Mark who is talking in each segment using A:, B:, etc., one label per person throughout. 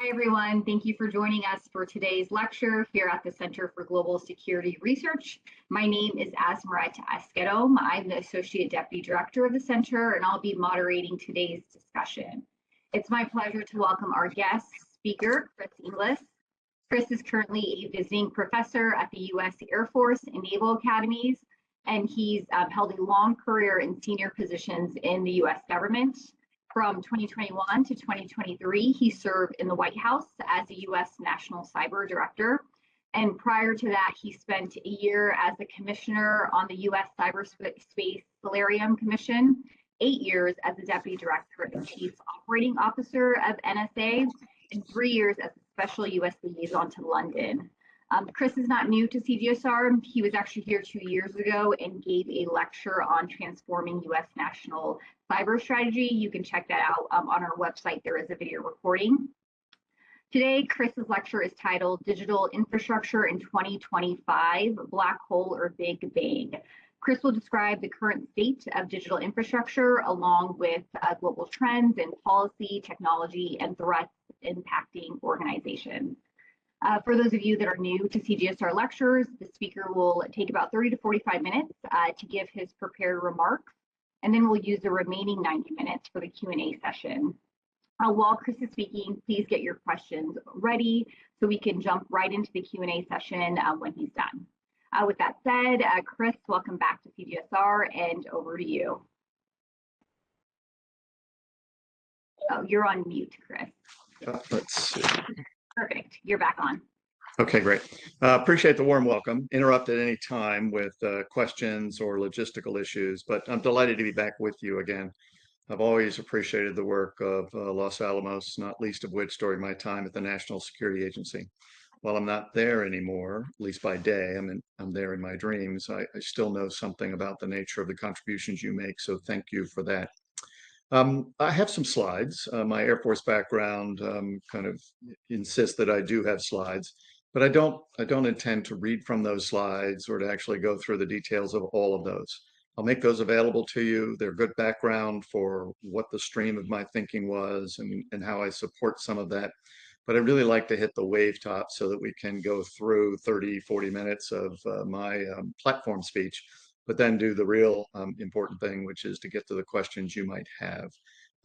A: Hi, everyone. Thank you for joining us for today's lecture here at the Center for Global Security Research. My name is Asmaret Askedom. I'm the Associate Deputy Director of the Center, and I'll be moderating today's discussion. It's my pleasure to welcome our guest speaker, Chris Inglis. Chris is currently a visiting professor at the U.S. Air Force and Naval Academies, and he's held a long career in senior positions in the U.S. government. From 2021 to 2023, he served in the White House as a U.S. National Cyber Director. And prior to that, he spent a year as a commissioner on the U.S. Cyberspace Solarium Commission, 8 years as the Deputy Director and Chief Operating Officer of NSA, and 3 years as a Special U.S. Liaison to London. Chris is not new to CGSR. He was actually here 2 years ago and gave a lecture on transforming U.S. national cyber strategy. You can check that out on our website. There is a video recording. Today, Chris's lecture is titled Digital Infrastructure in 2025, Black Hole or Big Bang. Chris will describe the current state of digital infrastructure along with global trends in policy, technology, and threats impacting organizations. For those of you that are new to CGSR lectures, the speaker will take about 30 to 45 minutes to give his prepared remarks, and then we'll use the remaining 90 minutes for the Q&A session. While Chris is speaking, please get your questions ready so we can jump right into the Q&A session when he's done. With that said, Chris, welcome back to CGSR, and over to you. Oh, you're on mute, Chris.
B: Let's see.
A: Perfect. You're back on.
B: Okay, great. Appreciate the warm welcome. Interrupt at any time with questions or logistical issues, but I'm delighted to be back with you again. I've always appreciated the work of Los Alamos, not least of which during my time at the National Security Agency. While I'm not there anymore, at least by day, I'm there in my dreams, I still know something about the nature of the contributions you make, so thank you for that. I have some slides. My Air Force background kind of insists that I do have slides, but I don't intend to read from those slides or to actually go through the details of all of those. I'll make those available to you. They're good background for what the stream of my thinking was and how I support some of that. But I really like to hit the wave top so that we can go through 30, 40 minutes of my platform speech, but then do the real important thing, which is to get to the questions you might have.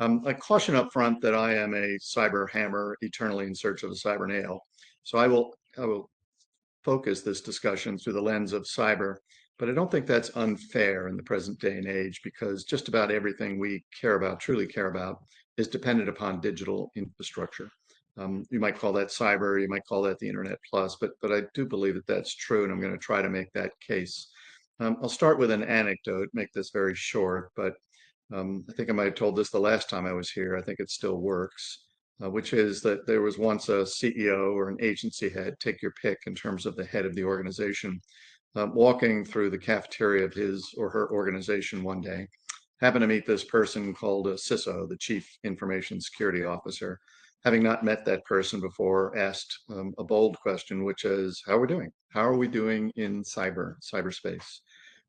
B: I caution up front that I am a cyber hammer, eternally in search of a cyber nail. So I will focus this discussion through the lens of cyber, but I don't think that's unfair in the present day and age because just about everything we care about, truly care about, is dependent upon digital infrastructure. You might call that cyber, you might call that the Internet Plus, but I do believe that that's true, and I'm going to try to make that case. I'll start with an anecdote, make this very short, but I think I might have told this the last time I was here. I think it still works, which is that there was once a CEO or an agency head, take your pick in terms of the head of the organization, walking through the cafeteria of his or her organization one day, happened to meet this person called a CISO, the Chief Information Security Officer. Having not met that person before, asked a bold question, which is, how are we doing? How are we doing in cyberspace?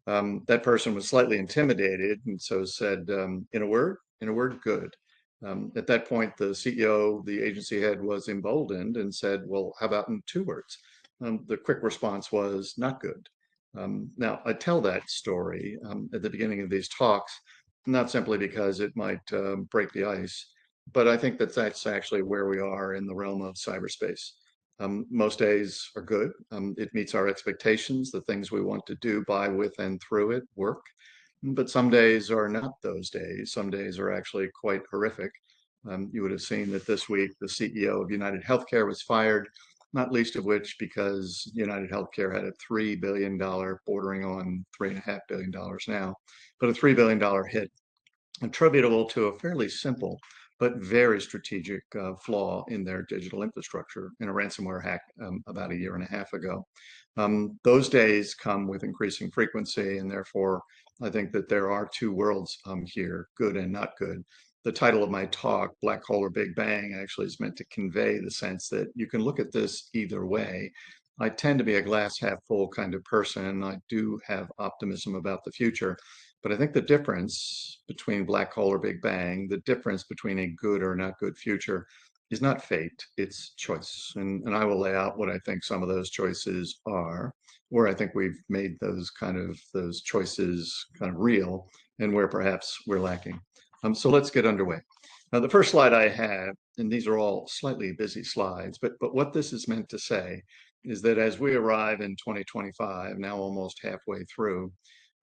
B: That person was slightly intimidated and so said, in a word, good. At that point, the CEO, the agency head, was emboldened and said, well, how about in 2 words? The quick response was not good. Now, I tell that story at the beginning of these talks, not simply because it might break the ice, but I think that that's actually where we are in the realm of cyberspace. Most days are good. It meets our expectations. The things we want to do by, with, and through it work. But some days are not those days. Some days are actually quite horrific. You would have seen that this week the CEO of United Healthcare was fired, not least of which because United Healthcare had a $3 billion, bordering on $3.5 billion now, but a $3 billion hit attributable to a fairly simple but very strategic flaw in their digital infrastructure in a ransomware hack about 1.5 years ago. Those days come with increasing frequency, and therefore I think that there are 2 worlds here, good and not good. The title of my talk, Black Hole or Big Bang, actually is meant to convey the sense that you can look at this either way. I tend to be a glass half full kind of person. I do have optimism about the future. But I think the difference between black hole or Big Bang, the difference between a good or not good future, is not fate, it's choice. And I will lay out what I think some of those choices are, where I think we've made those choices kind of real, and where perhaps we're lacking. So let's get underway. Now, the first slide I have, and these are all slightly busy slides, but what this is meant to say is that as we arrive in 2025, now almost halfway through,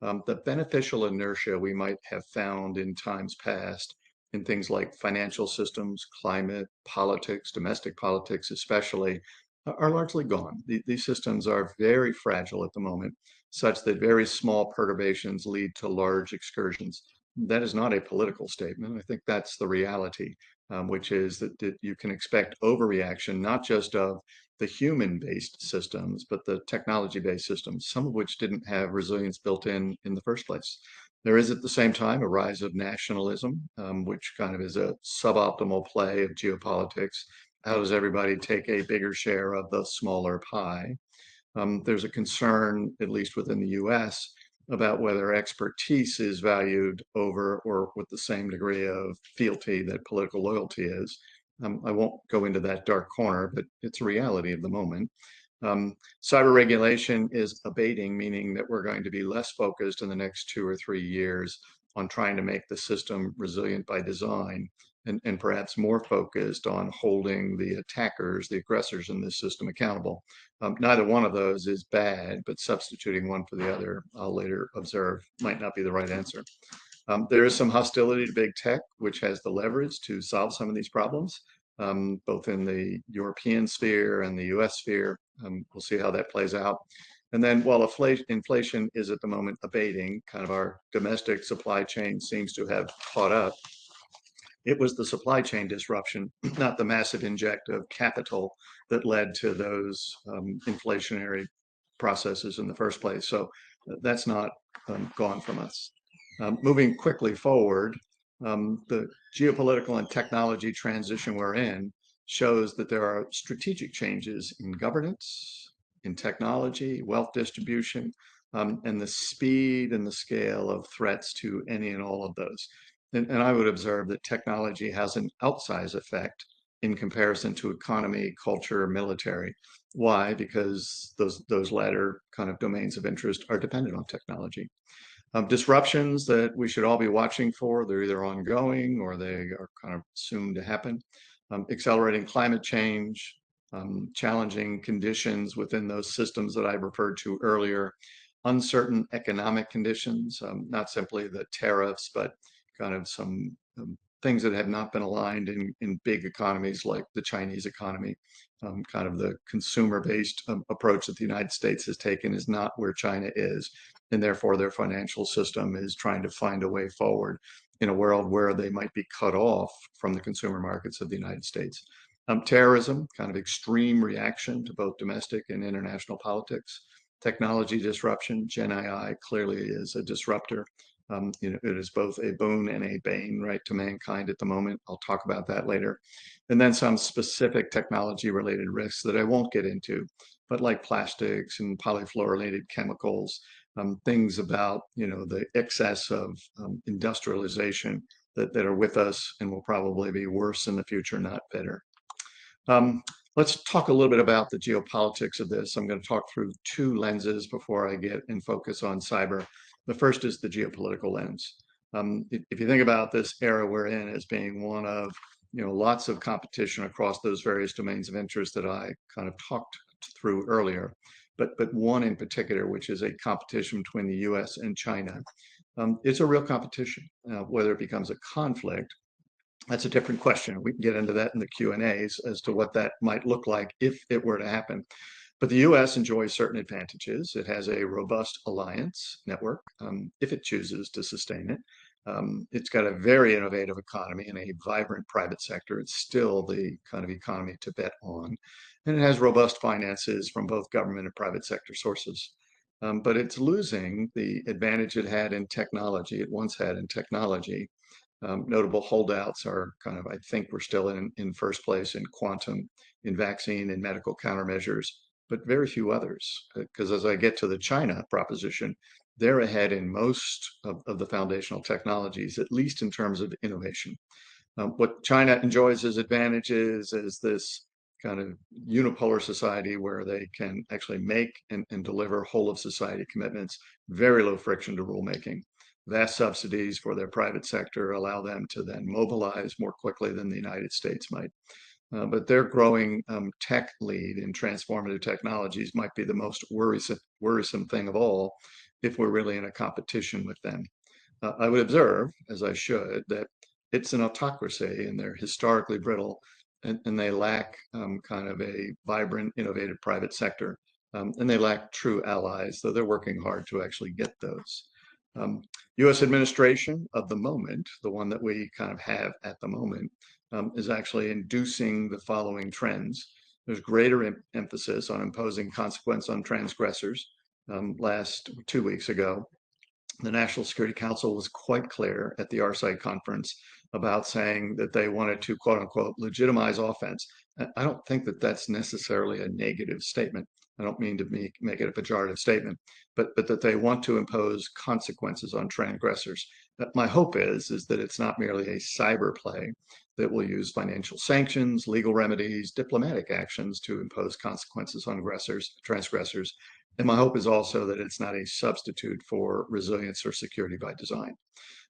B: the beneficial inertia we might have found in times past in things like financial systems, climate, politics, domestic politics especially, are largely gone. These systems are very fragile at the moment, such that very small perturbations lead to large excursions. That is not a political statement. I think that's the reality, which is that you can expect overreaction, not just of the human-based systems, but the technology-based systems, some of which didn't have resilience built in the first place. There is at the same time a rise of nationalism, which kind of is a suboptimal play of geopolitics. How does everybody take a bigger share of the smaller pie? There's a concern, at least within the US, about whether expertise is valued over or with the same degree of fealty that political loyalty is. I won't go into that dark corner, but it's a reality of the moment. Cyber regulation is abating, meaning that we're going to be less focused in the next 2 or 3 years on trying to make the system resilient by design, and perhaps more focused on holding the attackers, the aggressors in this system accountable. Neither one of those is bad, but substituting one for the other, I'll later observe, might not be the right answer. There is some hostility to big tech, which has the leverage to solve some of these problems, both in the European sphere and the US sphere. We'll see how that plays out. And then while inflation is at the moment abating, kind of our domestic supply chain seems to have caught up. It was the supply chain disruption, not the massive inject of capital, that led to those inflationary processes in the first place. So that's not gone from us. Moving quickly forward, the geopolitical and technology transition we're in shows that there are strategic changes in governance, in technology, wealth distribution, and the speed and the scale of threats to any and all of those. And I would observe that technology has an outsized effect in comparison to economy, culture, military. Why? Because those latter kind of domains of interest are dependent on technology. Disruptions that we should all be watching for, they're either ongoing or they are kind of soon to happen. Accelerating climate change, challenging conditions within those systems that I referred to earlier, uncertain economic conditions, not simply the tariffs, but kind of some things that have not been aligned in big economies like the Chinese economy. Kind of the consumer-based approach that the United States has taken is not where China is, and therefore their financial system is trying to find a way forward in a world where they might be cut off from the consumer markets of the United States. Terrorism, kind of extreme reaction to both domestic and international politics. Technology disruption, Gen AI clearly is a disruptor. It is both a boon and a bane, right, to mankind at the moment. I'll talk about that later. And then some specific technology related risks that I won't get into, but like plastics and polyfluorinated chemicals, things about, the excess of industrialization that are with us and will probably be worse in the future, not better. Let's talk a little bit about the geopolitics of this. I'm going to talk through two lenses before I get and focus on cyber. The first is the geopolitical lens. If you think about this era we're in as being one of, lots of competition across those various domains of interest that I kind of talked through earlier, but one in particular, which is a competition between the US and China. It's a real competition. Whether it becomes a conflict, that's a different question. We can get into that in the Q&As as to what that might look like if it were to happen. But the US enjoys certain advantages. It has a robust alliance network, if it chooses to sustain it. It's got a very innovative economy and a vibrant private sector. It's still the kind of economy to bet on. And it has robust finances from both government and private sector sources. But it's losing the advantage it had in technology, it once had in technology. Notable holdouts are kind of, I think we're still in first place in quantum, in vaccine and medical countermeasures, but very few others. Because as I get to the China proposition, they're ahead in most of the foundational technologies, at least in terms of innovation. What China enjoys as advantages is this kind of unipolar society where they can actually make and deliver whole of society commitments, very low friction to rulemaking. Vast subsidies for their private sector allow them to then mobilize more quickly than the United States might. But their growing tech lead in transformative technologies might be the most worrisome thing of all if we're really in a competition with them. I would observe, as I should, that it's an autocracy and they're historically brittle and they lack kind of a vibrant, innovative private sector. And they lack true allies, though they're working hard to actually get those. US administration of the moment, the one that we kind of have at the moment, is actually inducing the following trends. There's greater emphasis on imposing consequence on transgressors. Last 2 weeks ago, the National Security Council was quite clear at the RSI conference about saying that they wanted to, quote unquote, legitimize offense. I don't think that that's necessarily a negative statement. I don't mean to make it a pejorative statement, but that they want to impose consequences on transgressors. My hope is that it's not merely a cyber play that will use financial sanctions, legal remedies, diplomatic actions to impose consequences on transgressors. And my hope is also that it's not a substitute for resilience or security by design.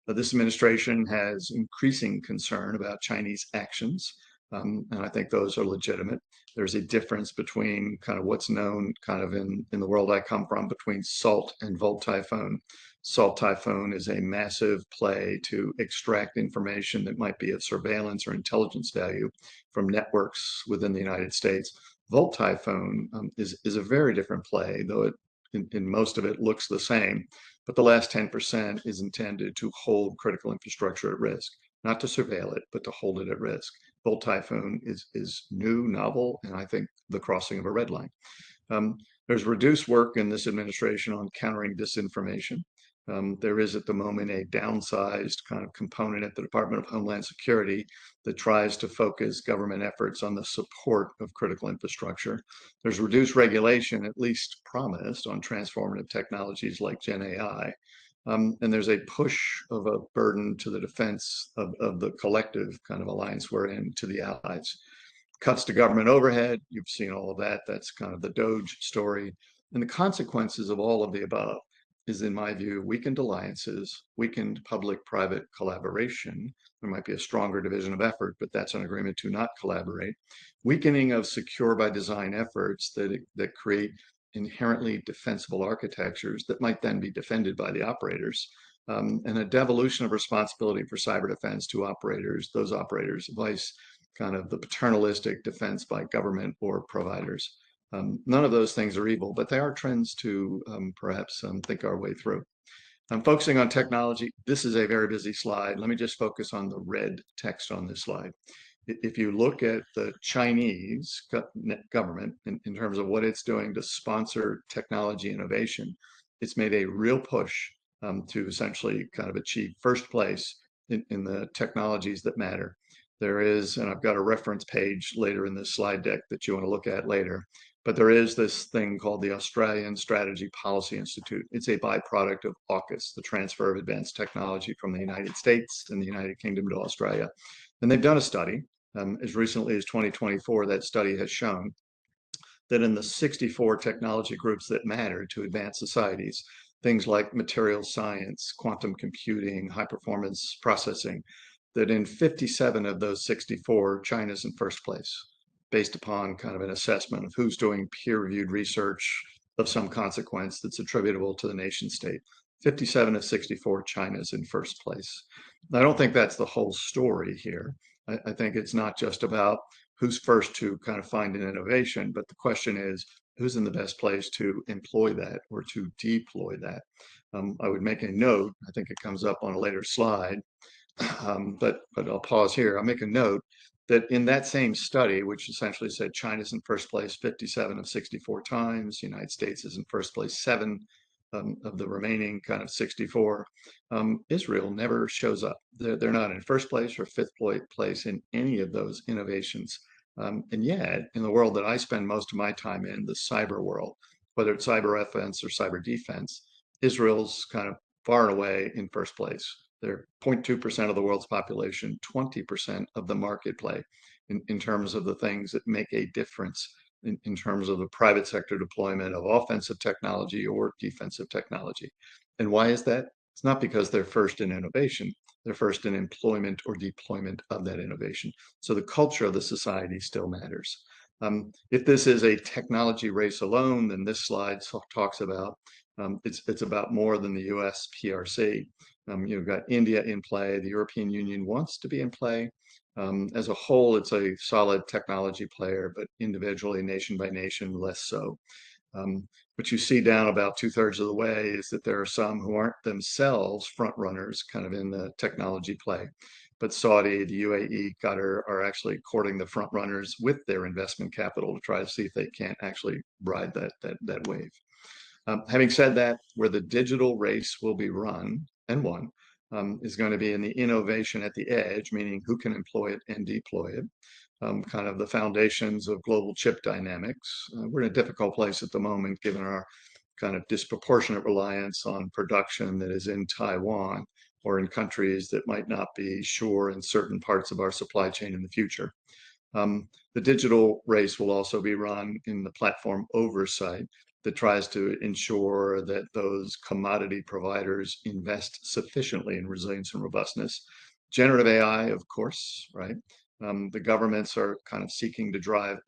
B: This administration has increasing concern about Chinese actions, and I think those are legitimate. There's a difference between kind of what's known kind of in the world I come from between SALT and Volt Typhoon. SALT Typhoon is a massive play to extract information that might be of surveillance or intelligence value from networks within the United States. Volt Typhoon is a very different play, though it in most of it looks the same. But the last 10% is intended to hold critical infrastructure at risk, not to surveil it, but to hold it at risk. Volt Typhoon is new, novel, and I think the crossing of a red line. There's reduced work in this administration on countering disinformation. There is at the moment a downsized kind of component at the Department of Homeland Security that tries to focus government efforts on the support of critical infrastructure. There's reduced regulation, at least promised, on transformative technologies like Gen AI. And there's a push of a burden to the defense of the collective kind of alliance we're in to the allies. Cuts to government overhead, you've seen all of that. That's kind of the Doge story. And the consequences of all of the above is, in my view, weakened alliances, weakened public-private collaboration. There might be a stronger division of effort, but that's an agreement to not collaborate. Weakening of secure by design efforts that create inherently defensible architectures that might then be defended by the operators. And a devolution of responsibility for cyber defense to operators, those operators vice kind of the paternalistic defense by government or providers. None of those things are evil, but they are trends to perhaps think our way through. I'm focusing on technology. This is a very busy slide. Let me just focus on the red text on this slide. If you look at the Chinese government in terms of what it's doing to sponsor technology innovation, it's made a real push to essentially kind of achieve first place in the technologies that matter. There is, and I've got a reference page later in this slide deck that you want to look at later, but there is this thing called the Australian Strategy Policy Institute. It's a byproduct of AUKUS, the transfer of advanced technology from the United States and the United Kingdom to Australia. And they've done a study as recently as 2024. That study has shown that in the 64 technology groups that matter to advanced societies, things like materials science, quantum computing, high performance processing, that in 57 of those 64, China's in first place, based upon kind of an assessment of who's doing peer-reviewed research of some consequence that's attributable to the nation state. 57 of 64, China's in first place. I don't think that's the whole story here. I think it's not just about who's first to kind of find an innovation, but the question is, who's in the best place to employ that or to deploy that? I would make a note, I think it comes up on a later slide, but I'll pause here. I'll make a note that in that same study, which essentially said China's in first place 57 of 64 times, the United States is in first place 7 of the remaining kind of 64, Israel never shows up. They're not in first place or fifth place in any of those innovations. And yet, in the world that I spend most of my time in, the cyber world, whether it's cyber offense or cyber defense, Israel's kind of far and away in first place. They're 0.2% of the world's population, 20% of the market play in terms of the things that make a difference in terms of the private sector deployment of offensive technology or defensive technology. And why is that? It's not because they're first in innovation, they're first in employment or deployment of that innovation. So the culture of the society still matters. If this is a technology race alone, then this slide talks about it's about more than the US PRC. You've got India in play. The European Union wants to be in play. As a whole, it's a solid technology player, but individually, nation by nation, less so. What you see down about 2/3 of the way is that there are some who aren't themselves front runners kind of in the technology play. But Saudi, the UAE, Qatar are actually courting the front runners with their investment capital to try to see if they can't actually ride that wave. Having said that, where the digital race will be run and won is going to be in the innovation at the edge, meaning who can employ it and deploy it. Kind of the foundations of global chip dynamics. We're in a difficult place at the moment, given our kind of disproportionate reliance on production that is in Taiwan or in countries that might not be sure in certain parts of our supply chain in the future. The digital race will also be run in the platform oversight that tries to ensure that those commodity providers invest sufficiently in resilience and robustness. Generative AI, of course, right? The governments are kind of seeking to drive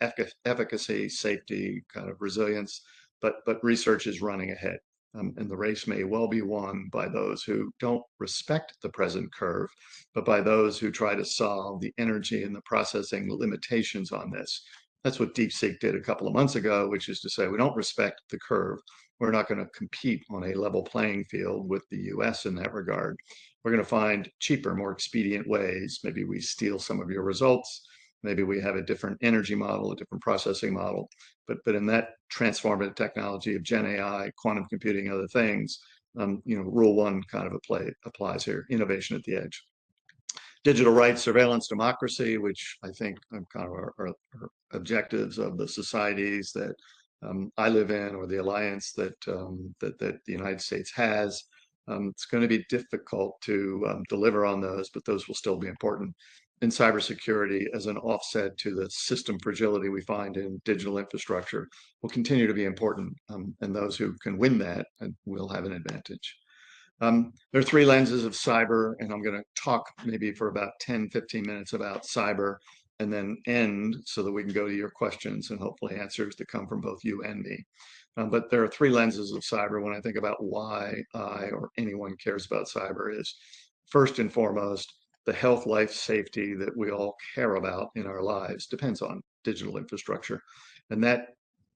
B: efficacy, safety, kind of resilience, but research is running ahead. And the race may well be won by those who don't respect the present curve, but by those who try to solve the energy and the processing limitations on this. That's what DeepSeek did a couple of months ago, which is to say, we don't respect the curve. We're not going to compete on a level playing field with the US in that regard. We're going to find cheaper, more expedient ways. Maybe we steal some of your results. Maybe we have a different energy model, a different processing model. But in that transformative technology of Gen AI, quantum computing, other things, rule one kind of applies here, innovation at the edge. Digital rights, surveillance, democracy, which I think kind of are objectives of the societies that I live in, or the alliance that the United States has. It's going to be difficult to deliver on those, but those will still be important. In cybersecurity, as an offset to the system fragility we find in digital infrastructure, will continue to be important, and those who can win that will have an advantage. There are three lenses of cyber, and I'm going to talk maybe for about 10, 15 minutes about cyber and then end so that we can go to your questions and hopefully answers that come from both you and me. But there are three lenses of cyber when I think about why I or anyone cares about cyber is first and foremost, the health, life, safety that we all care about in our lives depends on digital infrastructure. And that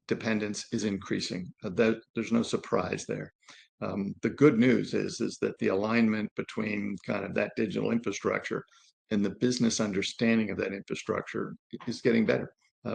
B: dependence is increasing. There's no surprise there. The good news is that the alignment between kind of that digital infrastructure and the business understanding of that infrastructure is getting better.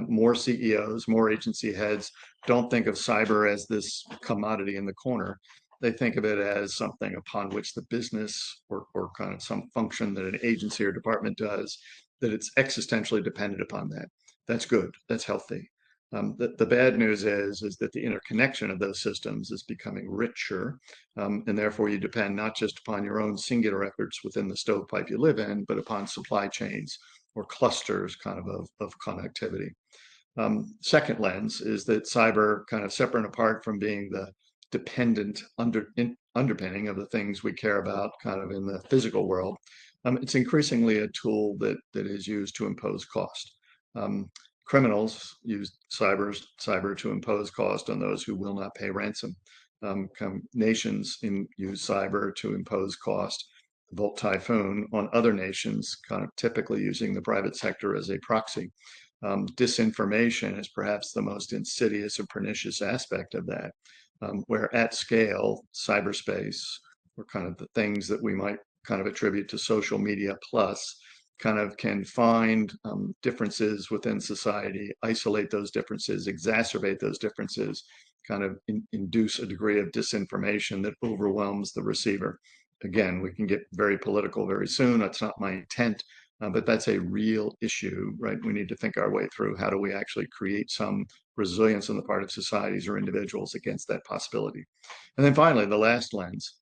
B: More CEOs, more agency heads don't think of cyber as this commodity in the corner. They think of it as something upon which the business or kind of some function that an agency or department does, that it's existentially dependent upon that. That's good. That's healthy. The bad news is that the interconnection of those systems is becoming richer, and therefore you depend not just upon your own singular efforts within the stovepipe you live in, but upon supply chains or clusters kind of connectivity. Second lens is that cyber, kind of separate and apart from being the dependent underpinning of the things we care about kind of in the physical world, it's increasingly a tool that is used to impose cost. Criminals use cyber to impose cost on those who will not pay ransom. Nations use cyber to impose cost, Volt Typhoon, on other nations, kind of typically using the private sector as a proxy. Disinformation is perhaps the most insidious or pernicious aspect of that, where at scale, cyberspace, or kind of the things that we might kind of attribute to social media plus, kind of can find differences within society, isolate those differences, exacerbate those differences, kind of induce a degree of disinformation that overwhelms the receiver. Again, we can get very political very soon. That's not my intent, but that's a real issue, right? We need to think our way through how do we actually create some resilience on the part of societies or individuals against that possibility. And then finally, the last lens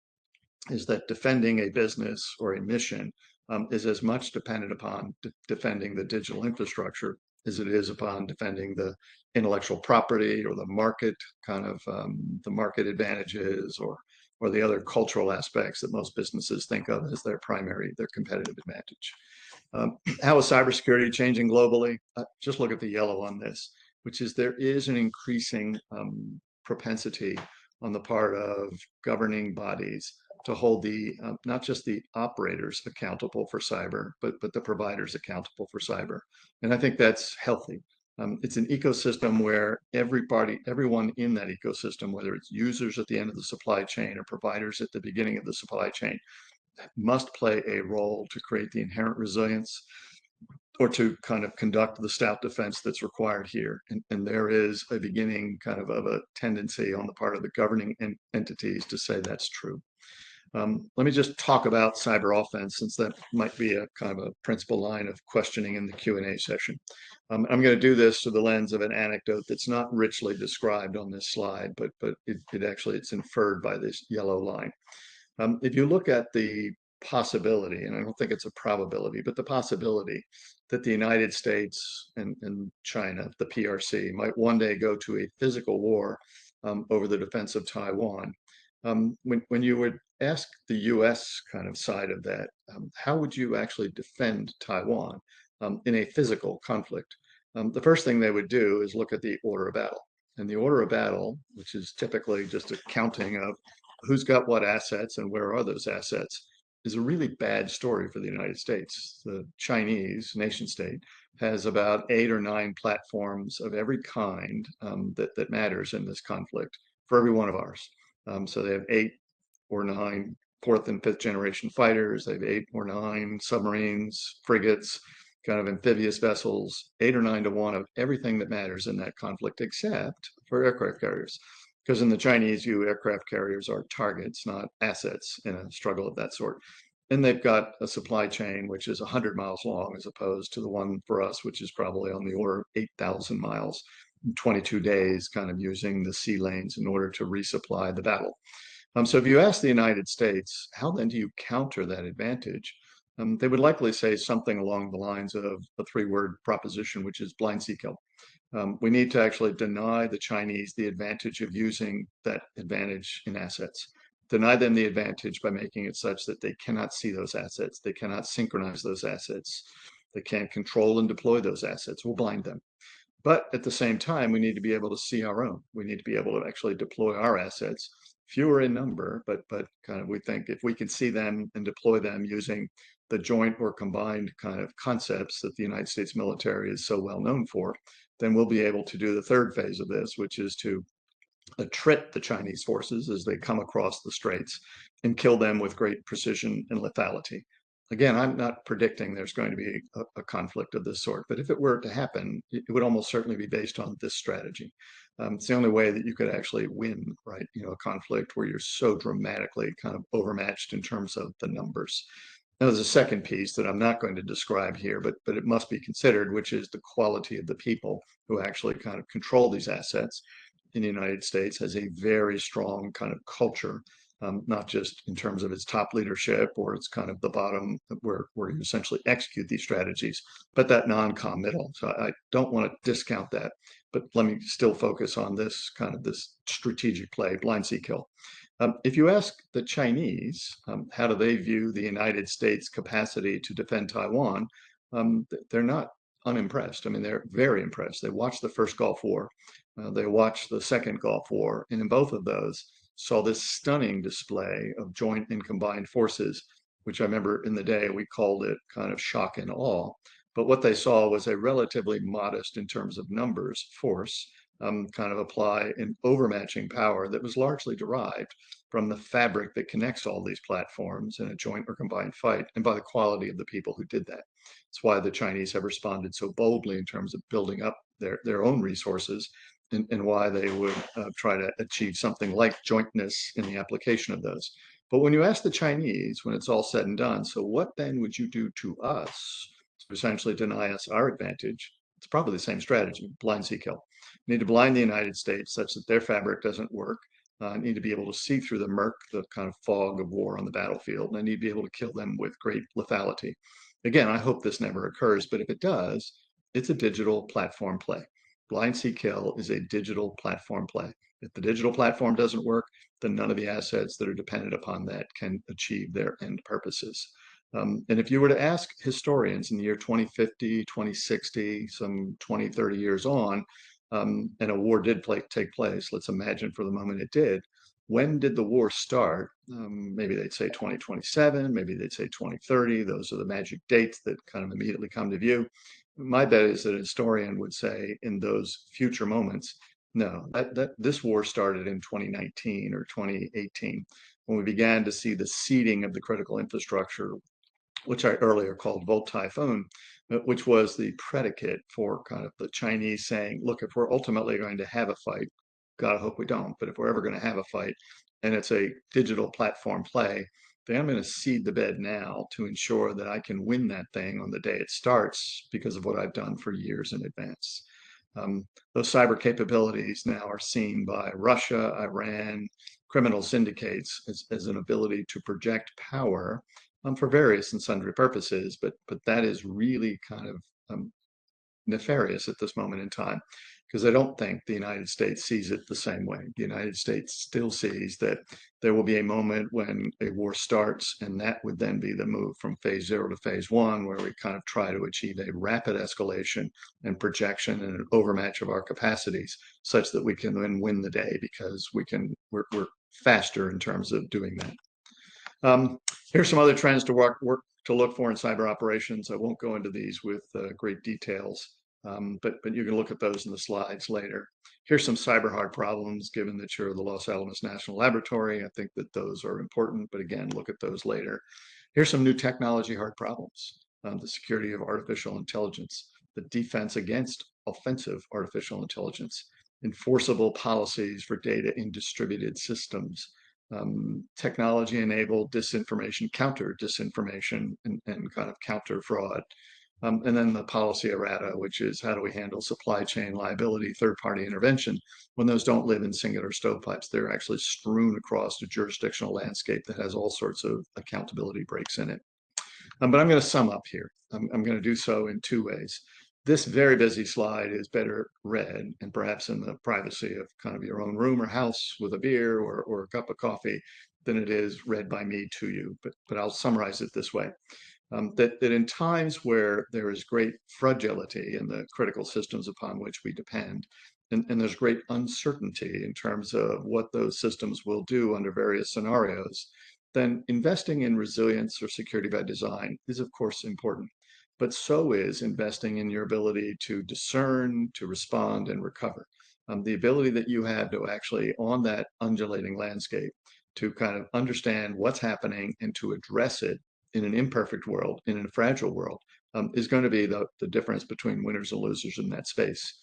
B: is that defending a business or a mission is as much dependent upon defending the digital infrastructure as it is upon defending the intellectual property or the market the market advantages or the other cultural aspects that most businesses think of as their competitive advantage. How is cybersecurity changing globally? Just look at the yellow on this, which is there is an increasing propensity on the part of governing bodies to hold not just the operators accountable for cyber, but the providers accountable for cyber. And I think that's healthy. It's an ecosystem where everyone in that ecosystem, whether it's users at the end of the supply chain or providers at the beginning of the supply chain, must play a role to create the inherent resilience or to kind of conduct the stout defense that's required here. And there is a beginning of a tendency on the part of the governing entities to say that's true. Let me just talk about cyber offense, since that might be a kind of a principal line of questioning in the Q&A session. I'm going to do this through the lens of an anecdote that's not richly described on this slide, but it's inferred by this yellow line. If you look at the possibility, and I don't think it's a probability, but the possibility that the United States and China, the PRC, might one day go to a physical war over the defense of Taiwan. When you would ask the US kind of side of that, how would you actually defend Taiwan in a physical conflict? The first thing they would do is look at the order of battle. And the order of battle, which is typically just a counting of who's got what assets and where are those assets, is a really bad story for the United States. The Chinese nation state has about 8 or 9 platforms of every kind that matters in this conflict for every one of ours. So they have 8 or 9 4th and 5th generation fighters. They have 8 or 9 submarines, frigates, kind of amphibious vessels, 8 or 9 to 1 of everything that matters in that conflict, except for aircraft carriers. Because in the Chinese view, aircraft carriers are targets, not assets in a struggle of that sort. And they've got a supply chain which is 100 miles long, as opposed to the one for us, which is probably on the order of 8,000 miles, 22 days, kind of using the sea lanes in order to resupply the battle. So if you ask the United States, how then do you counter that advantage? They would likely say something along the lines of a 3-word proposition, which is blind sea kill. We need to actually deny the Chinese the advantage of using that advantage in assets. Deny them the advantage by making it such that they cannot see those assets. They cannot synchronize those assets. They can't control and deploy those assets. We'll blind them. But at the same time, we need to be able to see our own. We need to be able to actually deploy our assets, fewer in number, but kind of we think if we can see them and deploy them using the joint or combined kind of concepts that the United States military is so well known for, then we'll be able to do the third phase of this, which is to attrit the Chinese forces as they come across the straits and kill them with great precision and lethality. Again, I'm not predicting there's going to be a conflict of this sort, but if it were to happen, it would almost certainly be based on this strategy. It's the only way that you could actually win, right? A conflict where you're so dramatically kind of overmatched in terms of the numbers. Now, there's a second piece that I'm not going to describe here, but it must be considered, which is the quality of the people who actually kind of control these assets. In the United States has a very strong kind of culture, not just in terms of its top leadership or its kind of the bottom where you essentially execute these strategies, but that non-com middle. So I don't want to discount that, but let me still focus on this kind of this strategic play, blind sea kill. If you ask the Chinese, how do they view the United States' capacity to defend Taiwan, they're not unimpressed. I mean, they're very impressed. They watched the first Gulf War. They watched the second Gulf War. And in both of those, saw this stunning display of joint and combined forces, which I remember in the day we called it kind of shock and awe. But what they saw was a relatively modest in terms of numbers force kind of apply an overmatching power that was largely derived from the fabric that connects all these platforms in a joint or combined fight, and by the quality of the people who did that. It's why the Chinese have responded so boldly in terms of building up their own resources, and why they would try to achieve something like jointness in the application of those. But when you ask the Chinese, when it's all said and done, so what then would you do to us to essentially deny us our advantage? It's probably the same strategy, blind sea kill. You need to blind the United States such that their fabric doesn't work. I need to be able to see through the murk, the kind of fog of war on the battlefield, and I need to be able to kill them with great lethality. Again, I hope this never occurs, but if it does, it's a digital platform play. Blind Sea Kill is a digital platform play. If the digital platform doesn't work, then none of the assets that are dependent upon that can achieve their end purposes. And if you were to ask historians in the year 2050, 2060, some 20, 30 years on, and a war did take place, let's imagine for the moment it did, when did the war start? Maybe they'd say 2027, maybe they'd say 2030. Those are the magic dates that kind of immediately come to view. My bet is that a historian would say in those future moments, no, that this war started in 2019 or 2018 when we began to see the seeding of the critical infrastructure, which I earlier called Volt Typhoon, which was the predicate for kind of the Chinese saying, look, if we're ultimately going to have a fight, God, I hope we don't, but if we're ever going to have a fight and it's a digital platform play, then I'm going to seed the bed now to ensure that I can win that thing on the day it starts because of what I've done for years in advance. Um, those cyber capabilities now are seen by Russia, Iran, criminal syndicates as an ability to project power for various and sundry purposes, but that is really kind of nefarious at this moment in time because I don't think the United States sees it the same way. The United States still sees that there will be a moment when a war starts, and that would then be the move from phase 0 to phase 1, where we kind of try to achieve a rapid escalation and projection and an overmatch of our capacities such that we can then win the day because we're faster in terms of doing that. Here's some other trends to to look for in cyber operations. I won't go into these with great details, but you can look at those in the slides later. Here's some cyber hard problems, given that you're the Los Alamos National Laboratory. I think that those are important, but again, look at those later. Here's some new technology hard problems. The security of artificial intelligence, the defense against offensive artificial intelligence, enforceable policies for data in distributed systems, technology-enabled disinformation, counter disinformation, and kind of counter fraud. And then the policy errata, which is how do we handle supply chain liability, third-party intervention, when those don't live in singular stovepipes. They're actually strewn across a jurisdictional landscape that has all sorts of accountability breaks in it. But I'm going to sum up here. I'm going to do so in two ways. This very busy slide is better read and perhaps in the privacy of kind of your own room or house with a beer or a cup of coffee than it is read by me to you. But I'll summarize it this way. That in times where there is great fragility in the critical systems upon which we depend, and there's great uncertainty in terms of what those systems will do under various scenarios, then investing in resilience or security by design is of course important, but so is investing in your ability to discern, to respond and recover. The ability that you have to actually, on that undulating landscape, to kind of understand what's happening and to address it in an imperfect world, in a fragile world, is going to be the difference between winners and losers in that space.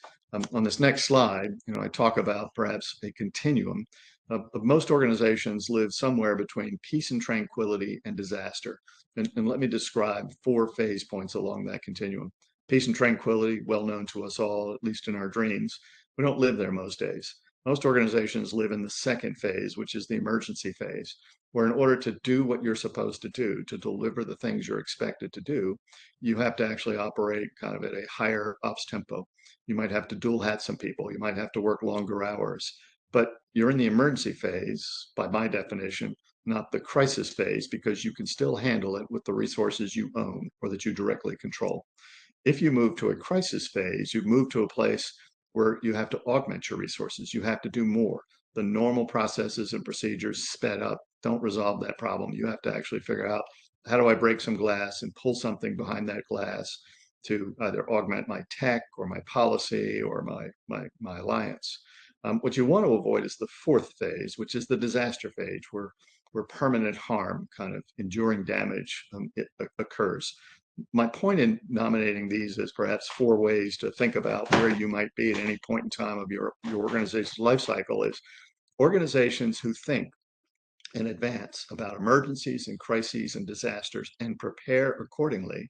B: On this next slide, I talk about perhaps a continuum of most organizations live somewhere between peace and tranquility and disaster. And let me describe 4 phase points along that continuum. Peace and tranquility, well known to us all, at least in our dreams. We don't live there most days. Most organizations live in the second phase, which is the emergency phase, where in order to do what you're supposed to do, to deliver the things you're expected to do, you have to actually operate kind of at a higher ops tempo. You might have to dual hat some people. You might have to work longer hours. But you're in the emergency phase, by my definition, not the crisis phase, because you can still handle it with the resources you own or that you directly control. If you move to a crisis phase, you move to a place where you have to augment your resources. You have to do more. The normal processes and procedures sped up don't resolve that problem. You have to actually figure out, how do I break some glass and pull something behind that glass to either augment my tech or my policy or my alliance. What you want to avoid is the 4th phase, which is the disaster phase, where permanent harm, kind of enduring damage, occurs. My point in nominating these is perhaps 4 ways to think about where you might be at any point in time of your organization's life cycle is organizations who think in advance about emergencies and crises and disasters and prepare accordingly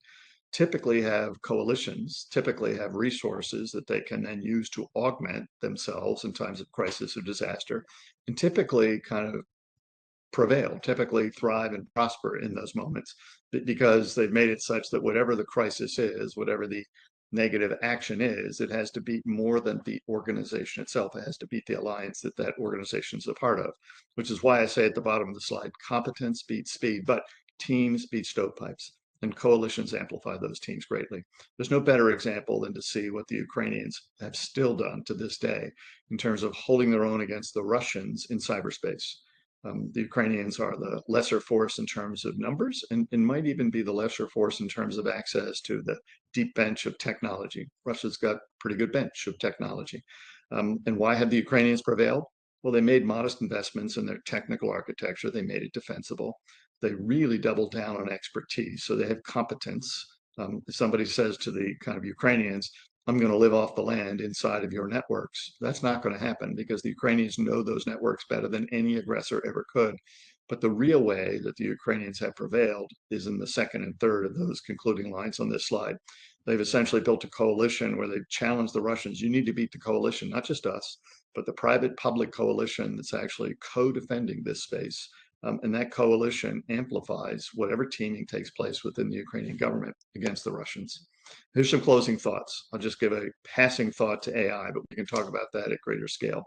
B: typically have coalitions, typically have resources that they can then use to augment themselves in times of crisis or disaster, and typically kind of prevail, typically thrive and prosper in those moments because they've made it such that whatever the crisis is, whatever the negative action is, it has to beat more than the organization itself. It has to beat the alliance that that organization is a part of, which is why I say at the bottom of the slide, competence beats speed, but teams beat stovepipes. And coalitions amplify those teams greatly. There's no better example than to see what the Ukrainians have still done to this day in terms of holding their own against the Russians in cyberspace. The Ukrainians are the lesser force in terms of numbers and might even be the lesser force in terms of access to the deep bench of technology. Russia's got a pretty good bench of technology. And why have the Ukrainians prevailed? Well, they made modest investments in their technical architecture. They made it defensible. They really doubled down on expertise. So they have competence. If somebody says to the kind of Ukrainians, I'm going to live off the land inside of your networks. That's not going to happen because the Ukrainians know those networks better than any aggressor ever could. But the real way that the Ukrainians have prevailed is in the second and third of those concluding lines on this slide. They've essentially built a coalition where they've challenged the Russians. You need to beat the coalition, not just us, but the private public coalition that's actually co-defending this space. And that coalition amplifies whatever teaming takes place within the Ukrainian government against the Russians. Here's some closing thoughts. I'll just give a passing thought to AI, but we can talk about that at greater scale.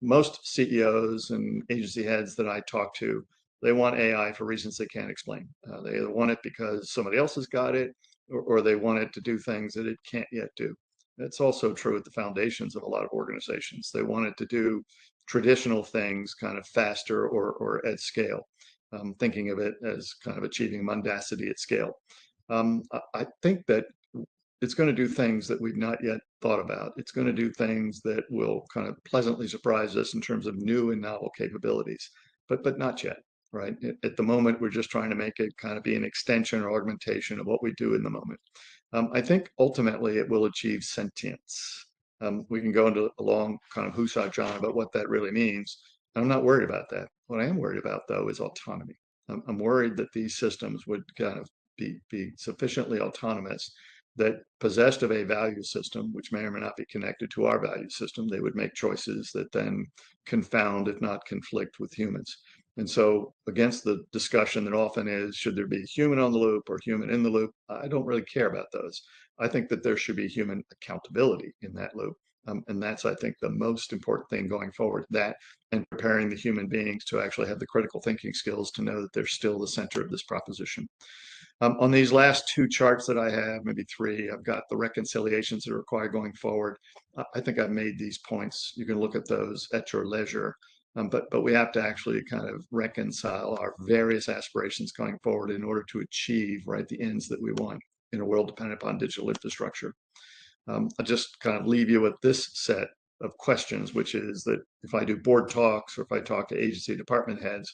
B: Most CEOs and agency heads that I talk to, they want AI for reasons they can't explain. They either want it because somebody else has got it, or they want it to do things that it can't yet do. That's also true at the foundations of a lot of organizations. They want it to do traditional things kind of faster or at scale, thinking of it as kind of achieving mundacity at scale. I think that it's going to do things that we've not yet thought about. It's going to do things that will kind of pleasantly surprise us in terms of new and novel capabilities, but not yet, right? At the moment, we're just trying to make it kind of be an extension or augmentation of what we do in the moment. I think ultimately it will achieve sentience. We can go into a long kind of whoosah John about what that really means. I'm not worried about that. What I am worried about, though, is autonomy. I'm worried that these systems would kind of be sufficiently autonomous that possessed of a value system, which may or may not be connected to our value system, they would make choices that then confound, if not conflict, with humans. And so against the discussion that often is, should there be human on the loop or human in the loop? I don't really care about those. I think that there should be human accountability in that loop. And that's, I think, the most important thing going forward, that and preparing the human beings to actually have the critical thinking skills to know that they're still the center of this proposition. On these last two charts that I have, maybe three, I've got the reconciliations that are required going forward. I think I've made these points. You can look at those at your leisure. But we have to actually kind of reconcile our various aspirations going forward in order to achieve, right, the ends that we want in a world dependent upon digital infrastructure. I'll just kind of leave you with this set of questions, which is that if I do board talks or if I talk to agency department heads,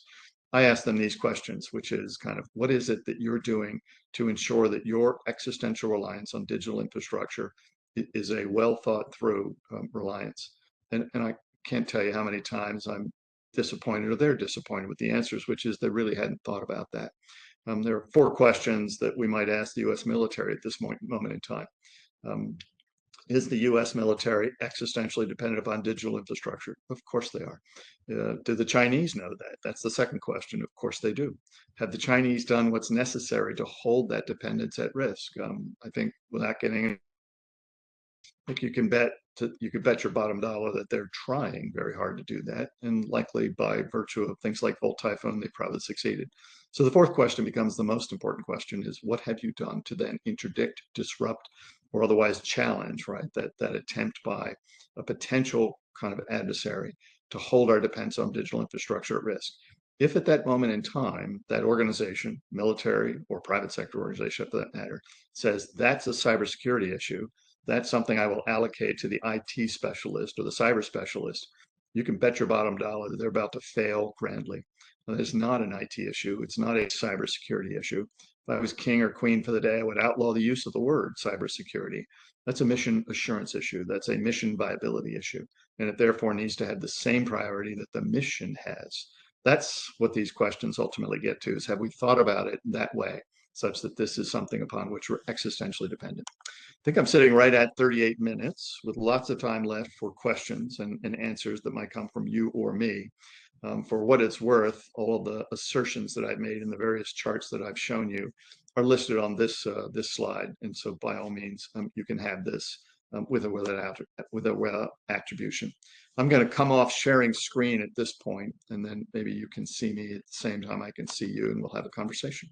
B: I ask them these questions, which is kind of what is it that you're doing to ensure that your existential reliance on digital infrastructure is a well thought through reliance. And I can't tell you how many times I'm disappointed or they're disappointed with the answers, which is they really hadn't thought about that. There are four questions that we might ask the U.S. military at this moment in time. Is the U.S. military existentially dependent upon digital infrastructure? Of course they are. Do the Chinese know that? That's the second question. Of course they do. Have the Chinese done what's necessary to hold that dependence at risk? I think without getting, I think you can bet your bottom dollar that they're trying very hard to do that, and likely by virtue of things like Volt Typhoon, they probably succeeded. So the fourth question becomes the most important question: is what have you done to then interdict, disrupt, or otherwise challenge, right, that attempt by a potential kind of adversary to hold our dependence on digital infrastructure at risk? If at that moment in time, that organization, military or private sector organization for that matter, says that's a cybersecurity issue, that's something I will allocate to the IT specialist or the cyber specialist, you can bet your bottom dollar that they're about to fail grandly. Now, it's not an IT issue. It's not a cybersecurity issue. If I was king or queen for the day, I would outlaw the use of the word cybersecurity. That's a mission assurance issue. That's a mission viability issue. And it therefore needs to have the same priority that the mission has. That's what these questions ultimately get to, is have we thought about it that way? such that this is something upon which we're existentially dependent. I think I'm sitting right at 38 minutes with lots of time left for questions and answers that might come from you or me. For what it's worth, all of the assertions that I've made in the various charts that I've shown you are listed on this slide. And so by all means, you can have this with or without attribution. I'm going to come off sharing screen at this point, and then maybe you can see me at the same time I can see you, and we'll have a conversation.